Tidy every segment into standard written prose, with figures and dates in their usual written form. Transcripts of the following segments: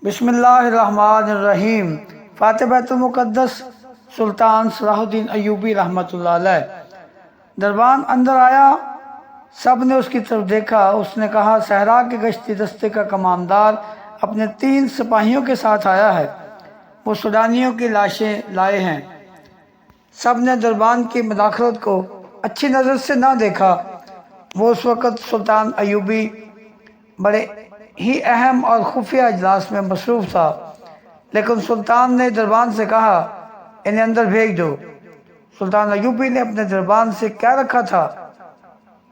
بسم اللہ الرحمن الرحیم۔ فاتح بیت المقدس سلطان صلاح الدین ایوبی رحمۃ اللہ علیہ۔ دربان اندر آیا، سب نے اس کی طرف دیکھا۔ اس نے کہا، صحرا کے گشتی دستے کا کماندار اپنے 3 سپاہیوں کے ساتھ آیا ہے، وہ سودانیوں کی لاشیں لائے ہیں۔ سب نے دربان کی مداخلت کو اچھی نظر سے نہ دیکھا۔ وہ اس وقت سلطان ایوبی بڑے ہی اہم اور خفیہ اجلاس میں مصروف تھا، لیکن سلطان نے دربان سے کہا، انہیں اندر بھیج دو۔ سلطان ایوبی نے اپنے دربان سے کہہ رکھا تھا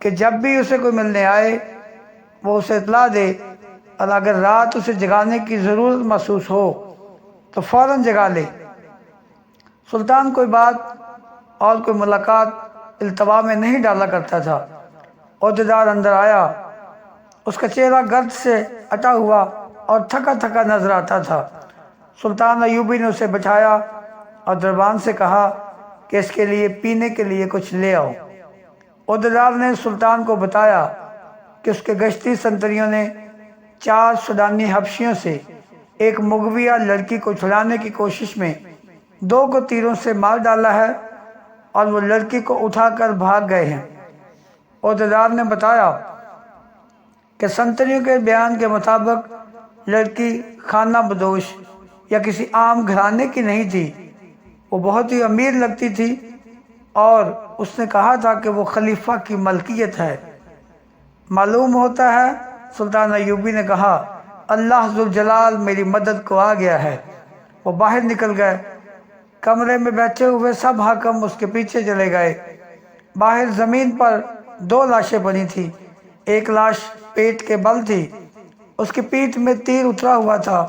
کہ جب بھی اسے کوئی ملنے آئے وہ اسے اطلاع دے، اور اگر رات اسے جگانے کی ضرورت محسوس ہو تو فوراً جگا لے۔ سلطان کوئی بات اور کوئی ملاقات التوا میں نہیں ڈالا کرتا تھا۔ عہدیدار اندر آیا، اس کا چہرہ گرد سے اٹا ہوا اور تھکا تھکا نظر آتا تھا۔ سلطان ایوبی نے اسے بٹھایا اور دربان سے کہا کہ اس کے لیے پینے کے لیے کچھ لے آؤ۔ عہدیدار نے سلطان کو بتایا کہ اس کے گشتی سنتریوں نے 4 سودانی حبشیوں سے ایک مغویہ لڑکی کو چھڑانے کی کوشش میں 2 کو تیروں سے مار ڈالا ہے اور وہ لڑکی کو اٹھا کر بھاگ گئے ہیں۔ عہدیدار نے بتایا کہ سنتریوں کے بیان کے مطابق لڑکی خانہ بدوش یا کسی عام گھرانے کی نہیں تھی، وہ بہت ہی امیر لگتی تھی اور اس نے کہا تھا کہ وہ خلیفہ کی ملکیت ہے۔ معلوم ہوتا ہے، سلطان ایوبی نے کہا، اللہ ذوالجلال میری مدد کو آ گیا ہے۔ وہ باہر نکل گئے۔ کمرے میں بیٹھے ہوئے سب حاکم اس کے پیچھے چلے گئے۔ باہر زمین پر 2 لاشیں پڑی تھیں۔ ایک لاش پیٹ کے بل تھی، اس کی پیٹھ میں تیر اترا ہوا تھا۔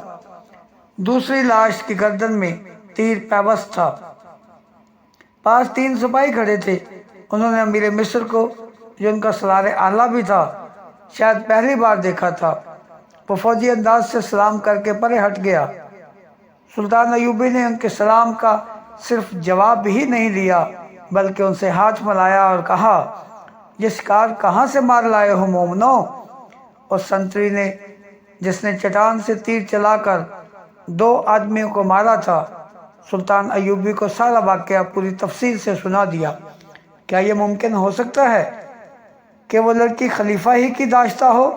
دوسری لاش کی گردن میں تیر پیوست تھا۔ پاس 3 سپاہی کھڑے تھے۔ انہوں نے امیر مصر کو، جو ان کا سالار اعلیٰ بھی تھا، شاید پہلی بار دیکھا تھا۔ وہ فوجی انداز سے سلام کر کے پرے ہٹ گیا۔ سلطان ایوبی نے ان کے سلام کا صرف جواب ہی نہیں لیا بلکہ ان سے ہاتھ ملایا اور کہا، یہ شکار کہاں سے مار لائے ہو مومنو؟ اور سنتری نے، جس نے چٹان سے تیر چلا کر 2 آدمیوں کو مارا تھا، سلطان ایوبی کو سارا واقعہ پوری تفصیل سے سنا دیا۔ کیا یہ ممکن ہو سکتا ہے کہ وہ لڑکی خلیفہ ہی کی داشتہ ہو؟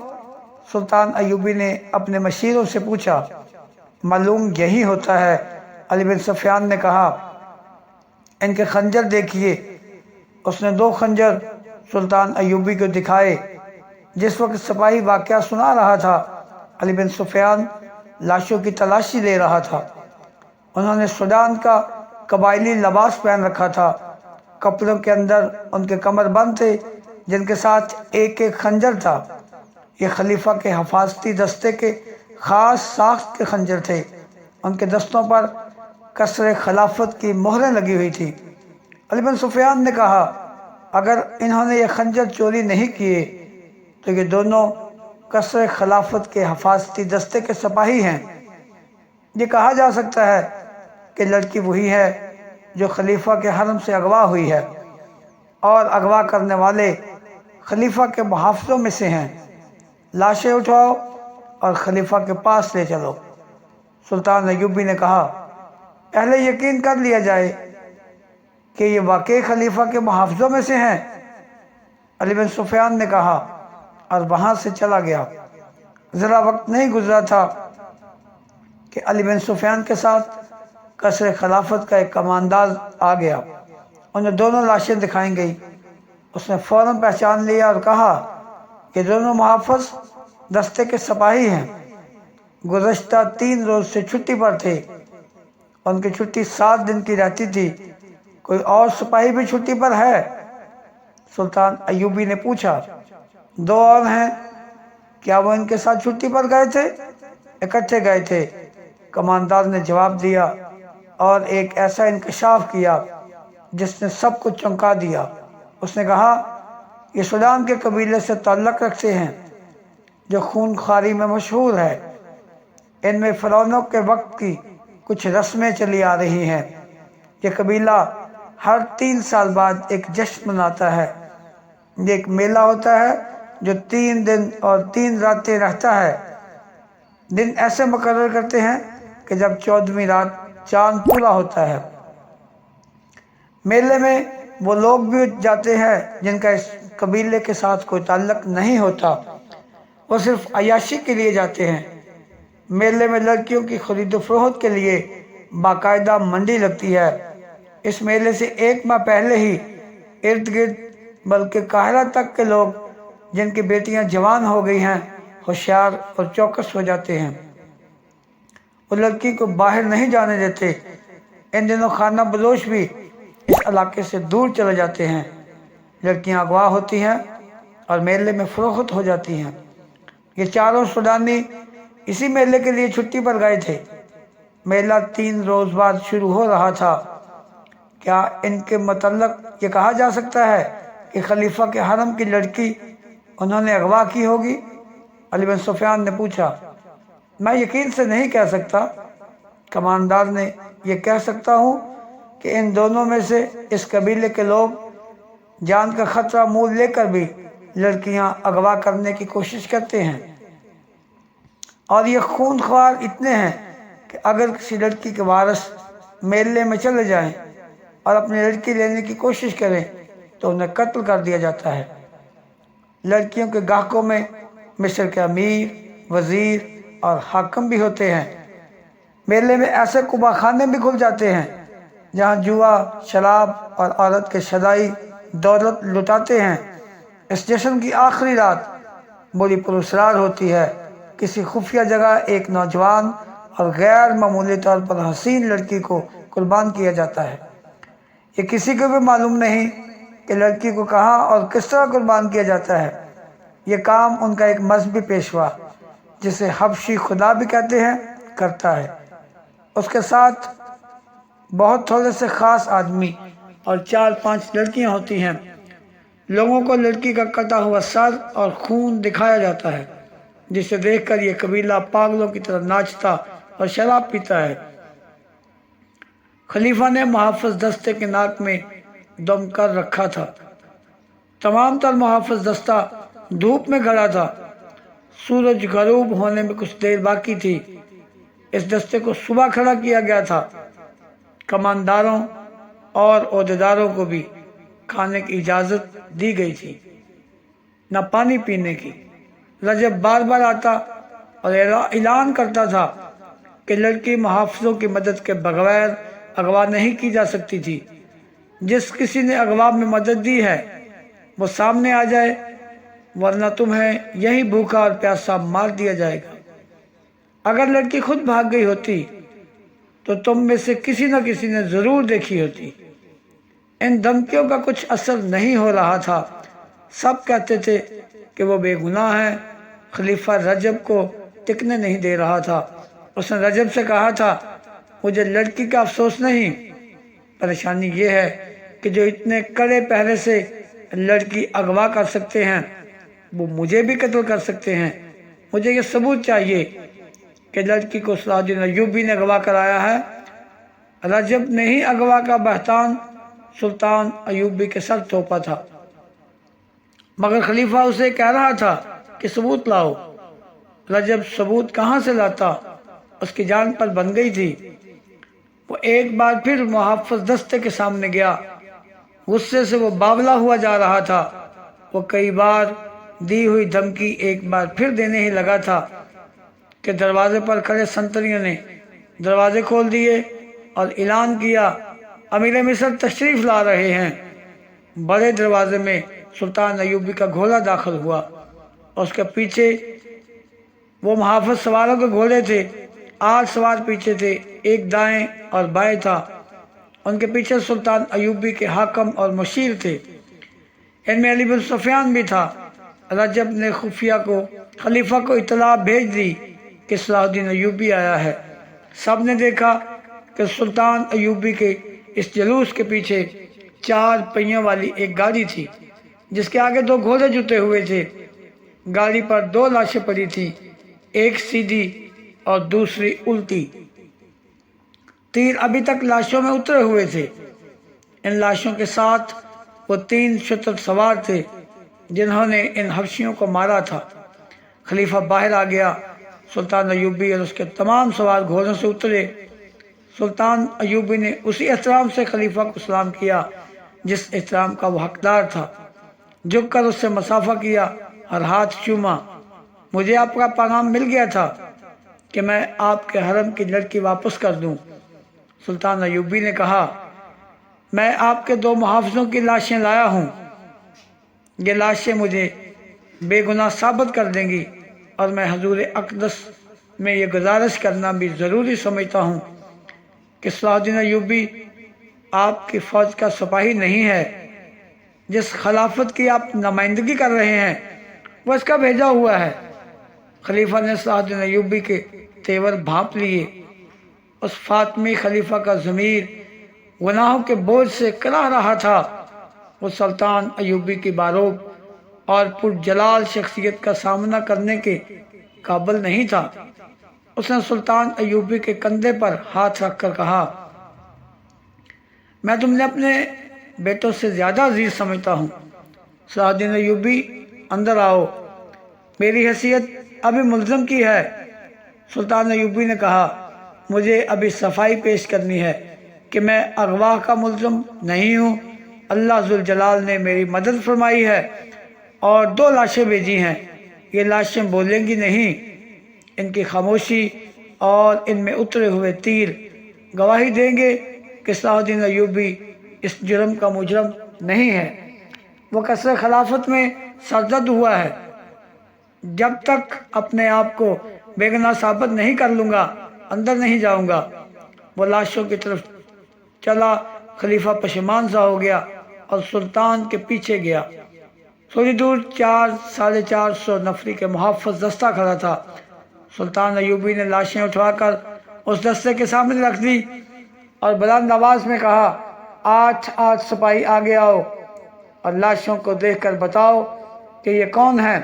سلطان ایوبی نے اپنے مشیروں سے پوچھا۔ معلوم یہی ہوتا ہے، علی بن سفیان نے کہا۔ ان کے خنجر دیکھیے۔ اس نے 2 خنجر سلطان ایوبی کو دکھائے۔ جس وقت سپاہی واقعہ سنا رہا تھا، علی بن سفیان لاشوں کی تلاشی لے رہا تھا۔ انہوں نے سودان کا قبائلی لباس پہن رکھا تھا۔ کپڑوں کے اندر ان کے کمر بند تھے، جن کے ساتھ ایک ایک خنجر تھا۔ یہ خلیفہ کے حفاظتی دستے کے خاص ساخت کے خنجر تھے۔ ان کے دستوں پر قصر خلافت کی مہریں لگی ہوئی تھی۔ علی بن سفیان نے کہا، اگر انہوں نے یہ خنجر چوری نہیں کیے تو یہ دونوں قصر خلافت کے حفاظتی دستے کے سپاہی ہیں۔ یہ کہا جا سکتا ہے کہ لڑکی وہی ہے جو خلیفہ کے حرم سے اغوا ہوئی ہے، اور اغوا کرنے والے خلیفہ کے محافظوں میں سے ہیں۔ لاشیں اٹھاؤ اور خلیفہ کے پاس لے چلو۔ سلطان ایوبی نے کہا، پہلے یقین کر لیا جائے کہ یہ واقعی خلیفہ کے محافظوں میں سے ہیں۔ علی بن سفیان نے کہا، اور وہاں سے چلا گیا۔ ذرا وقت نہیں گزرا تھا کہ علی بن سفیان کے ساتھ قصر خلافت کا ایک کماندار آ گیا۔ انہیں دونوں لاشیں دکھائیں گئی۔ اس نے فوراً پہچان لیا اور کہا، یہ دونوں محافظ دستے کے سپاہی ہیں۔ گزشتہ 3 روز سے چھٹی پر تھے۔ ان کی چھٹی 7 دن کی رہتی تھی۔ کوئی اور سپاہی بھی چھٹی پر ہے؟ سلطان ایوبی نے پوچھا۔ 2 اور ہیں۔ کیا وہ ان کے ساتھ چھٹی پر گئے تھے؟ اکٹھے گئے تھے، کماندار نے جواب دیا، اور ایک ایسا انکشاف کیا جس نے سب کو چونکا دیا۔ اس نے کہا، یہ سودان کے قبیلے سے تعلق رکھتے ہیں جو خون خواری میں مشہور ہے۔ ان میں فرعونوں کے وقت کی کچھ رسمیں چلی آ رہی ہیں۔ یہ قبیلہ ہر 3 سال بعد ایک جشن مناتا ہے۔ یہ ایک میلہ ہوتا ہے جو 3 دن اور 3 راتیں رہتا ہے۔ दिन ऐसे मुकर्रर करते हैं कि जब 14वीं रात चांद पूरा होता है। मेले में वो लोग भी जाते हैं जिनका इस कबीले के साथ कोई ताल्लुक नहीं होता, वो सिर्फ अयाशी के लिए जाते हैं। मेले में लड़कियों की खरीदो फरोख्त के लिए बाकायदा मंडी लगती है। इस मेले से एक माह पहले ही इर्द गिर्द बल्कि काहिरा तक के लोग जिनकी बेटियां जवान हो गई हैं होशियार और चौकस हो जाते हैं। वो लड़की को बाहर नहीं जाने देते। इन दिनों खाना बदोश भी इस इलाके से दूर चले जाते हैं। लड़कियां अगवा होती हैं और मेले में फरोख्त हो जाती हैं। ये चारों सूडानी इसी मेले के लिए छुट्टी पर गए थे। मेला 3 रोज़ बाद शुरू हो रहा था। क्या इनके मतलब ये कहा जा सकता है कि खलीफा के हरम की लड़की उन्होंने अगवा की होगी? अली बिन सुफियान ने पूछा। मैं यकीन से नहीं कह सकता। कमानदार ने यह कह सकता हूँ कि इन दोनों में से इस कबीले के लोग जान का खतरा मोल लेकर भी लड़कियां अगवा करने की कोशिश करते हैं, और ये खूनख्वार इतने हैं कि अगर किसी लड़की के वारिस मेले में चले जाएं और अपनी लड़की लेने की कोशिश करें तो उन्हें कत्ल कर दिया जाता है। लड़कियों के गाहकों में मिस्र के अमीर, वजीर और हाकिम भी होते हैं। मेले में ऐसे कुबाखाने भी खुल जाते हैं जहाँ जुआ, शराब और औरत के शदाई दौलत लुटाते हैं। इस जश्न की आखिरी रात बड़ी पुरस्कार होती है। किसी खुफिया जगह एक नौजवान और गैर मामूली तौर पर हसीन लड़की को कुर्बान किया जाता है। ये किसी को भी मालूम नहीं कि लड़की को कहाँ और किस तरह कुर्बान किया जाता है। ये काम उनका एक मजहबी पेशवा, जिसे हबशी खुदा भी कहते हैं, करता है। उसके साथ बहुत थोड़े से ख़ास आदमी और 4-5 लड़कियां होती हैं। लोगों को लड़की का कटा हुआ सर और खून दिखाया जाता है, जिसे देखकर ये कबीला पागलों की तरह नाचता और शराब पीता है। खलीफा ने मुहाफ़िज़ दस्ते के नाक में दम कर रखा था। तमाम तर मुहाफ़िज़ दस्ता धूप में खड़ा था। सूरज गरूब होने में कुछ देर बाकी थी। इस दस्ते को सुबह खड़ा किया गया था। कमानदारों और ओहदेदारों को भी खाने की इजाज़त दी गई थी, न पानी पीने की। रजब बार बार आता और ऐलान करता था कि लड़की मुहाफ़िज़ों की मदद के बगैर अगवा नहीं की जा सकती थी। जिस किसी ने अगवा में मदद दी है वो सामने आ जाए, वरना तुम्हें यही भूखा और प्यासा मार दिया जाएगा। अगर लड़की खुद भाग गई होती तो तुम में से किसी न किसी ने ज़रूर देखी होती। इन धमकियों का कुछ असर नहीं हो रहा था। सब कहते थे कि वो बेगुनाह है। खलीफा रजब को टिकने नहीं दे रहा था। उसने रजब से कहा था, मुझे लड़की का अफसोस नहीं, परेशानी ये है कि जो इतने कड़े पहरे से लड़की अगवा कर सकते हैं वो मुझे भी कत्ल कर सकते हैं। मुझे ये सबूत चाहिए कि लड़की को सलाहुद्दीन अय्यूबी ने अगवा कराया है। रजब ने ही अगवा का बहतान सुल्तान अय्यूबी के सर थोपा था, मगर खलीफा उसे कह रहा था कि सबूत लाओ। रजब सबूत कहाँ से लाता? उसकी जान पर बन गई थी। वो एक बार फिर मुहाफ़िज़ दस्ते के सामने गया। गुस्से से वो बावला हुआ जा रहा था। वो कई बार दी हुई धमकी एक बार फिर देने ही लगा था कि दरवाजे पर खड़े संतरियों ने दरवाजे खोल दिए और ऐलान किया, अमीर मिस्र तशरीफ़ ला रहे हैं। बड़े दरवाजे में सुल्तान अय्यूबी का घोड़ा दाखिल हुआ। उसके पीछे वो मुहाफ़िज़ सवारों के घोड़े थे। 8 सवार पीछे थे, एक दाएं और बाएं था। उनके पीछे सुल्तान अय्यूबी के हाकिम और मुशीर थे। इनमें अली बिन सुफियान भी था। रजब ने खुफिया को खलीफा को इत्तला भेज दी कि सलाहुद्दीन अय्यूबी आया है। सब ने देखा कि सुल्तान अय्यूबी के इस जुलूस के पीछे 4 पहियों वाली एक गाड़ी थी, जिसके आगे 2 घोड़े जुटे हुए थे। गाड़ी पर 2 लाशें पड़ी थी, एक सीधी और दूसरी उल्टी। तीर अभी तक लाशों में उतरे हुए थे। इन लाशों के साथ वो 3 शतर सवार थे जिन्होंने इन हबशियों को मारा था। खलीफा बाहर आ गया। सुल्तान अयूबी और उसके तमाम सवार घोड़ों से उतरे। सुल्तान अयूबी ने उसी एहतराम से खलीफा को सलाम किया जिस एहतराम का वो हकदार था। झुक कर उससे मसाफा किया और हाथ चूमा। मुझे आपका पैगाम मिल गया था कि मैं आपके हरम की लड़की वापस कर दूं। सुल्तान अयूबी ने कहा, मैं आपके 2 मुहाफिजों की लाशें लाया हूँ। ये लाशें मुझे बेगुनाह साबित कर देंगी और मैं हजूर अक़दस में ये गुजारिश करना भी ज़रूरी समझता हूँ कि सलाहुद्दीन अयूबी आपकी फ़ौज का सिपाही नहीं है। जिस खिलाफत की आप नुमाइंदगी कर रहे हैं वो इसका भेजा हुआ है। खलीफा ने सलाहुद्दीन अयूबी के तेवर भांप लिए। उस फातमी खलीफा का ज़मीर गुनाहों के बोझ से कराह रहा था। वो सुल्तान अयूबी की बारोब और पुरजलाल शख्सियत का सामना करने के काबिल नहीं था। उसने सुल्तान अयूबी के कंधे पर हाथ रखकर कहा, मैं तुमने अपने बेटों से ज़्यादा अजीज समझता हूँ। सलाहुद्दीन अयूबी, अंदर आओ, मेरी हैसियत अभी मुल्ज़म की है। सुल्तान अयूबी ने कहा, मुझे अभी सफाई पेश करनी है कि मैं अगवा का मुल्ज़म नहीं हूँ। अल्लाह ज़ुल जलाल ने मेरी मदद फरमाई है और 2 लाशें भेजी हैं। ये लाशें बोलेंगी नहीं। इनकी खामोशी और इनमें उतरे हुए तीर गवाही देंगे कि सलाहुद्दीन अयूबी इस जुर्म का मुजरम नहीं है। वो कसर खिलाफत में सरजद हुआ है। जब तक अपने आप को बेगुनाह साबित नहीं कर लूँगा अंदर नहीं जाऊँगा। वो लाशों की तरफ चला। खलीफा पशेमान सा हो गया और सुल्तान के पीछे गया। थोड़ी दूर 400-450 नफरी के मुहाफ़िज़ दस्ता खड़ा था। सुल्तान अयूबी ने लाशें उठवाकर उस दस्ते के सामने रख दी और बुलंद आवाज़ में कहा, 8 सिपाही आगे आओ और लाशों को देखकर बताओ कि ये कौन है।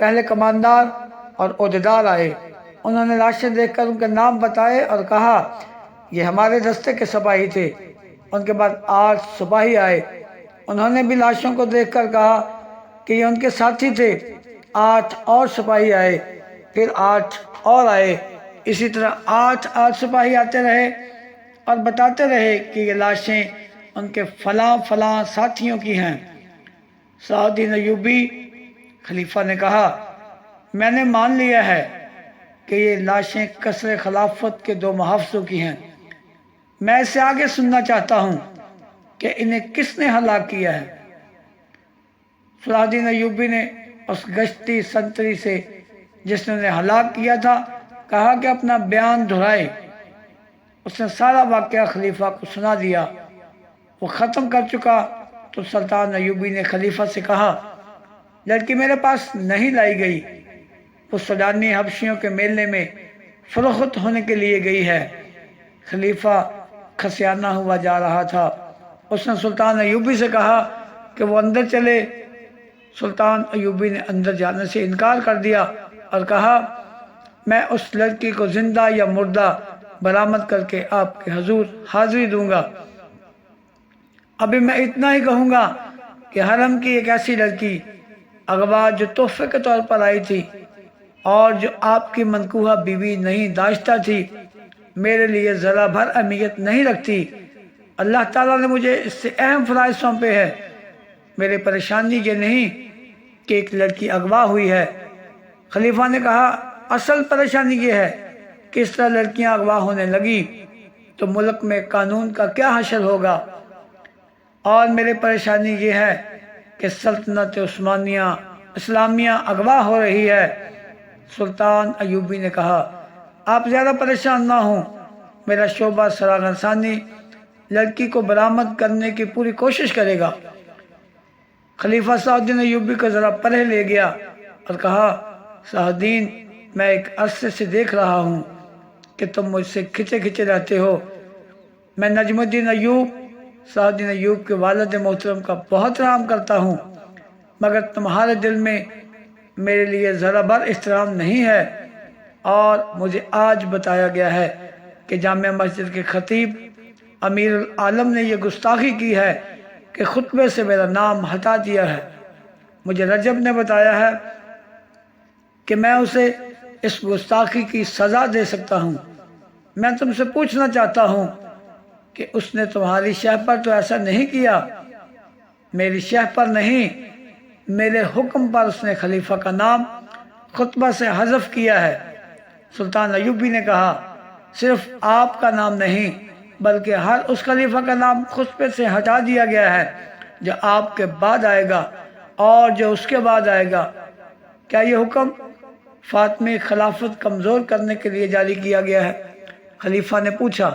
पहले कमांडार और ओहदेदार आए। उन्होंने लाशें देखकर उनके नाम बताए और कहा, ये हमारे दस्ते के सिपाही थे। उनके बाद 8 सिपाही आए। उन्होंने भी लाशों को देखकर कहा कि ये उनके साथी थे। 8 और सिपाही आए, फिर 8 और आए। इसी तरह 8 सिपाही आते रहे और बताते रहे कि ये लाशें उनके फलां साथियों की हैं। सलाहुद्दीन अयूबी खलीफा ने कहा, मैंने मान लिया है कि ये लाशें कसर खिलाफत के 2 मुहाफ़िज़ों की हैं। मैं इससे आगे सुनना चाहता हूँ कि इन्हें किसने हलाक किया है। सलाहुद्दीन अयूबी ने उस गश्ती संतरी से जिसने उन्हें हलाक किया था कहा कि अपना बयान दोहराए। उसने सारा वाक़या खलीफा को सुना दिया। वो ख़त्म कर चुका तो सुल्तान अयूबी ने खलीफा से कहा, लड़की मेरे पास नहीं लाई गई। वो सूडानी हबशियों के मेले में फरोख्त होने के लिए गई है। खलीफा खसियाना हुआ जा रहा था। उसने सुल्तान अयूबी से कहा कि वो अंदर चले। सुल्तान अयूबी ने अंदर जाने से इनकार कर दिया और कहा, मैं उस लड़की को जिंदा या मुर्दा बरामद करके आपके हजूर हाजिरी दूंगा। अभी मैं इतना ही कहूँगा कि हरम की एक ऐसी लड़की अगवा जो तोहफे के तौर पर आई थी और जो आपकी मनकूहा बीवी नहीं दाश्ता थी, मेरे लिए ज़रा भर अहमियत नहीं रखती। अल्लाह ताला ने मुझे इससे अहम फ़राइज़ सौंपे हैं। मेरी परेशानी ये नहीं कि एक लड़की अगवा हुई है। खलीफा ने कहा, असल परेशानी ये है कि इस तरह लड़कियां अगवा होने लगी तो मुल्क में कानून का क्या हशर होगा। और मेरी परेशानी ये है कि सल्तनत उस्मानिया इस्लामिया अगवा हो रही है। सुल्तान अयूबी ने कहा, आप ज़्यादा परेशान ना हों। मेरा शोबा सरागरसानी लड़की को बरामद करने की पूरी कोशिश करेगा। खलीफा सलाहुद्दीन अयूबी को ज़रा परे ले गया और कहा, सलाहुद्दीन, मैं एक अरसे से देख रहा हूँ कि तुम मुझसे खिंचे खिंचे रहते हो। मैं नजमुद्दीन अयूब सलाहुद्दीन अयूब के वालिद मोहतरम का बहुत रहम करता हूँ, मगर तुम्हारे दिल में मेरे लिए ज़रा भर एहतराम नहीं है। और मुझे आज बताया गया है कि जामिया मस्जिद के खतीब अमीरुल आलम ने यह गुस्ताखी की है कि खुतबे से मेरा नाम हटा दिया है। मुझे रजब ने बताया है कि मैं उसे اس گستاخی کی سزا دے سکتا ہوں۔ میں تم سے پوچھنا چاہتا ہوں کہ اس نے تمہاری شہ پر تو ایسا نہیں کیا؟ میری شہ پر نہیں، میرے حکم پر اس نے خلیفہ کا نام خطبہ سے حذف کیا ہے۔ سلطان ایوبی نے کہا، صرف آپ کا نام نہیں بلکہ ہر اس خلیفہ کا نام خطبے سے ہٹا دیا گیا ہے جو آپ کے بعد آئے گا اور جو اس کے بعد آئے گا۔ کیا یہ حکم فاطمی خلافت کمزور کرنے کے لیے جاری کیا گیا ہے؟ خلیفہ نے پوچھا،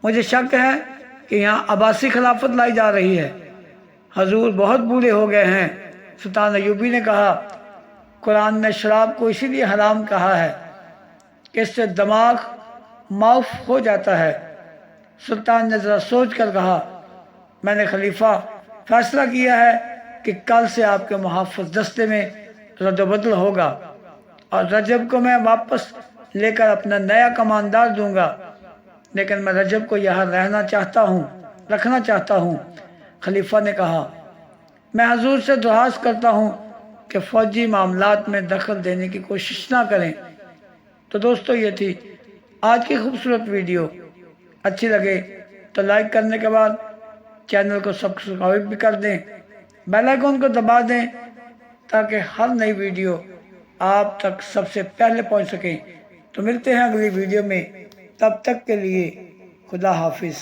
مجھے شک ہے کہ یہاں عباسی خلافت لائی جا رہی ہے۔ حضور بہت بوڑھے ہو گئے ہیں۔ سلطان ایوبی نے کہا، قرآن نے شراب کو اسی لیے حرام کہا ہے کہ اس سے دماغ معاف ہو جاتا ہے۔ سلطان نے ذرا سوچ کر کہا، میں نے خلیفہ فیصلہ کیا ہے کہ کل سے آپ کے محافظ دستے میں رد و بدل ہوگا اور رجب کو میں واپس لے کر اپنا نیا کماندار دوں گا، لیکن میں رجب کو یہاں رکھنا چاہتا ہوں۔ خلیفہ نے کہا، میں حضور سے درخواست کرتا ہوں کہ فوجی معاملات میں دخل دینے کی کوشش نہ کریں۔ تو دوستو، یہ تھی آج کی خوبصورت ویڈیو۔ اچھی لگے تو لائک کرنے کے بعد چینل کو سبسکرائب بھی کر دیں، بیل آئیکن کو دبا دیں تاکہ ہر نئی ویڈیو آپ تک سب سے پہلے پہنچ سکیں۔ تو ملتے ہیں اگلی ویڈیو میں، تب تک کے لیے خدا حافظ۔